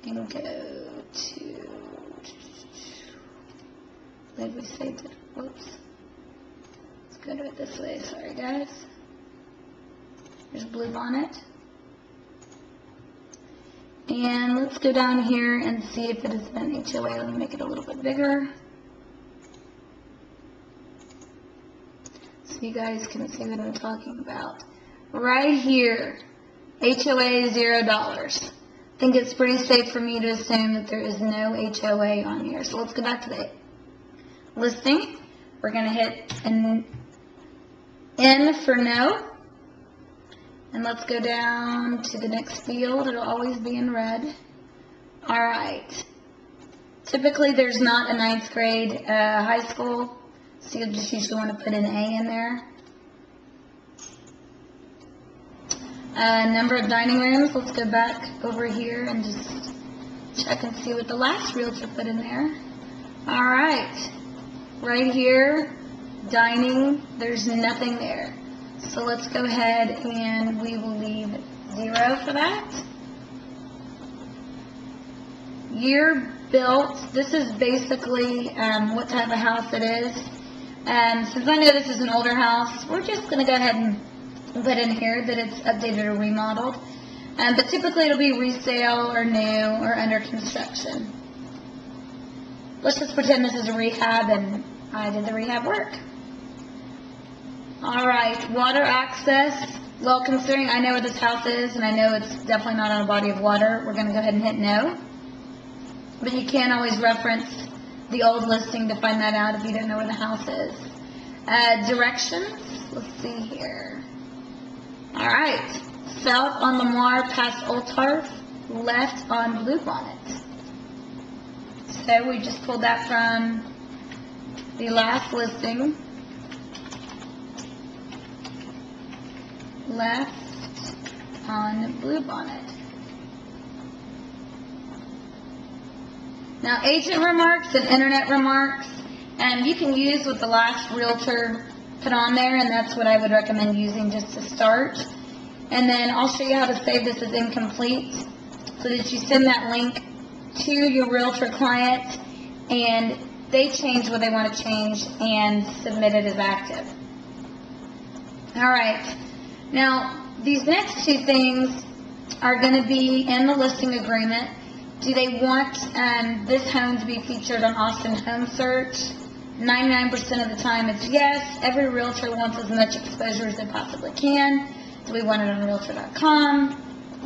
and go to, I believe we saved it. Whoops. Let's go to it this way. Sorry, guys. There's Bluebonnet. And let's go down here and see if it is an HOA. Let me make it a little bit bigger, so you guys can see what I'm talking about. Right here, HOA $0. I think it's pretty safe for me to assume that there is no HOA on here. So let's go back to the listing. We're going to hit an N for no. And let's go down to the next field. It'll always be in red. Alright. Typically there's not a 9th grade high school, so you'll just usually want to put an A in there. Number of dining rooms. Let's go back over here and just check and see what the last realtor put in there. Alright. Right here, dining, there's nothing there. So let's go ahead and we will leave 0 for that. Year built. This is basically what type of house it is. Since I know this is an older house, we're just going to go ahead and put in here that it's updated or remodeled. But typically it'll be resale or new or under construction. Let's just pretend this is a rehab and I did the rehab work. Alright, water access. Well, considering I know where this house is and I know it's definitely not on a body of water, we're going to go ahead and hit no. But you can always reference the old listing to find that out if you don't know where the house is. Directions. Let's see here. Alright, south on Lamar past Old Tarf, left on Bluebonnet. So we just pulled that from the last listing. Left on Bluebonnet. Now, agent remarks and internet remarks, you can use what the last realtor put on there, and that's what I would recommend using just to start. And then I'll show you how to save this as incomplete so that you send that link to your realtor client and they change what they want to change and submit it as active. Alright. Now, these next two things are going to be in the listing agreement. Do they want this home to be featured on Austin Home Search? 99% of the time it's yes. Every realtor wants as much exposure as they possibly can. Do we want it on Realtor.com?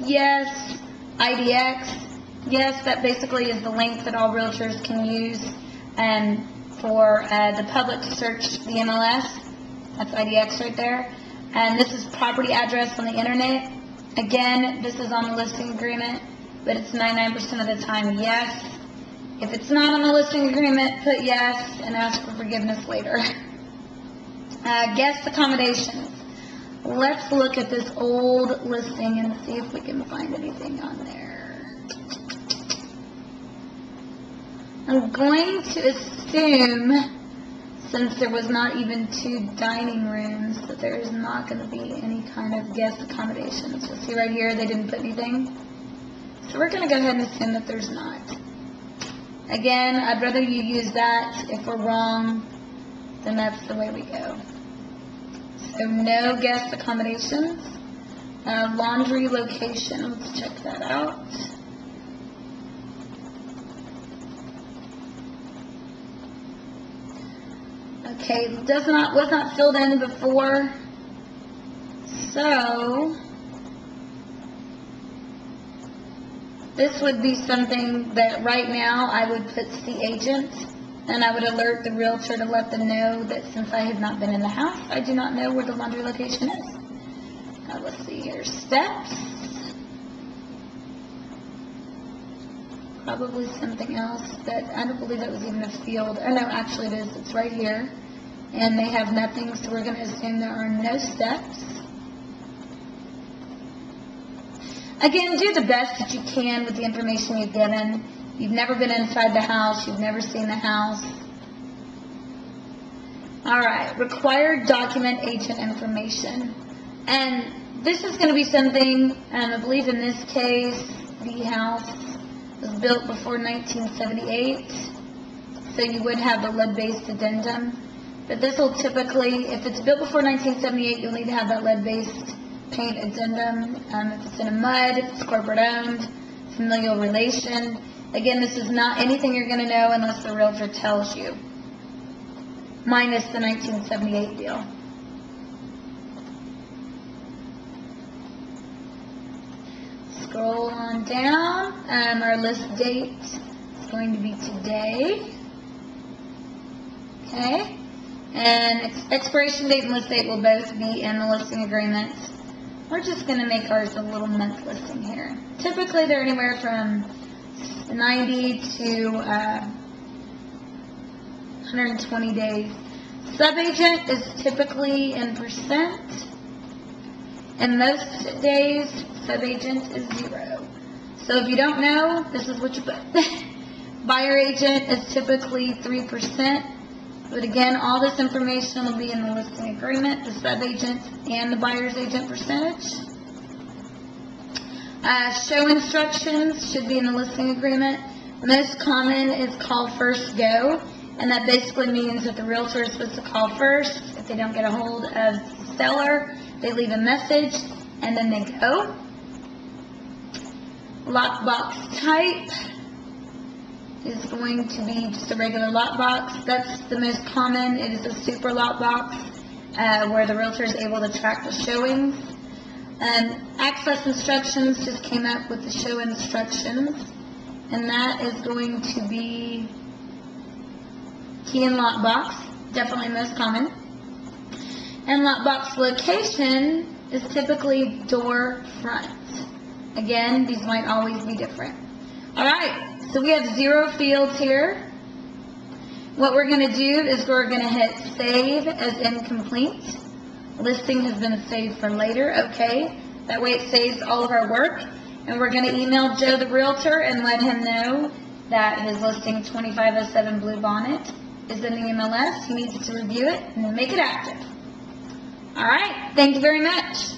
Yes. IDX? Yes, that basically is the link that all realtors can use for the public to search the MLS. That's IDX right there. And this is property address on the internet. Again, this is on the listing agreement, but it's 99% of the time yes. If it's not on the listing agreement, put yes and ask for forgiveness later. Guest accommodations. Let's look at this old listing and see if we can find anything on there. I'm going to assume, since there was not even 2 dining rooms, that there is not going to be any kind of guest accommodations. You'll see right here they didn't put anything. So we're going to go ahead and assume that there's not. Again, I'd rather you use that. If we're wrong, then that's the way we go. So no guest accommodations. Laundry location, let's check that out. Okay, was not filled in before, so this would be something that right now I would put the agent, and I would alert the realtor to let them know that since I have not been in the house, I do not know where the laundry location is. Let's see here, steps. Probably something else that, I don't believe that was even a field. Oh no, actually it is, it's right here. And they have nothing, so we're going to assume there are no steps. Again, do the best that you can with the information you've given. You've never been inside the house, you've never seen the house. Alright, required document agent information. And this is going to be something, I believe in this case, the house was built before 1978, so you would have the lead-based addendum. But this will typically, if it's built before 1978, you'll need to have that lead-based paint addendum. If it's in a mud, if it's corporate-owned, familial relation. Again, this is not anything you're going to know unless the realtor tells you, minus the 1978 deal. Scroll on down. Our list date is going to be today. Okay. And expiration date and list date will both be in the listing agreement. We're just going to make ours a little month listing here. Typically, they're anywhere from 90 to 120 days. Subagent is typically in percent. And most days, subagent is 0. So if you don't know, this is what you put. Buyer agent is typically 3%. But again, all this information will be in the listing agreement, the subagent and the buyer's agent percentage. Show instructions should be in the listing agreement. Most common is call first go, and that basically means that the realtor is supposed to call first. If they don't get a hold of the seller, they leave a message, and then they go. Lockbox type is going to be just a regular lockbox. That's the most common. It is a super lockbox where the realtor is able to track the showings. Access instructions just came up with the show instructions, and that is going to be key and lockbox, definitely most common. And lockbox location is typically door front. Again, these might always be different. Alright, so we have 0 fields here. What we're going to do is we're going to hit save as incomplete. Listing has been saved for later, okay. That way it saves all of our work. And we're going to email Joe the realtor and let him know that his listing 2507 Blue Bonnet is in the MLS. He needs to review it and then make it active. Alright, thank you very much.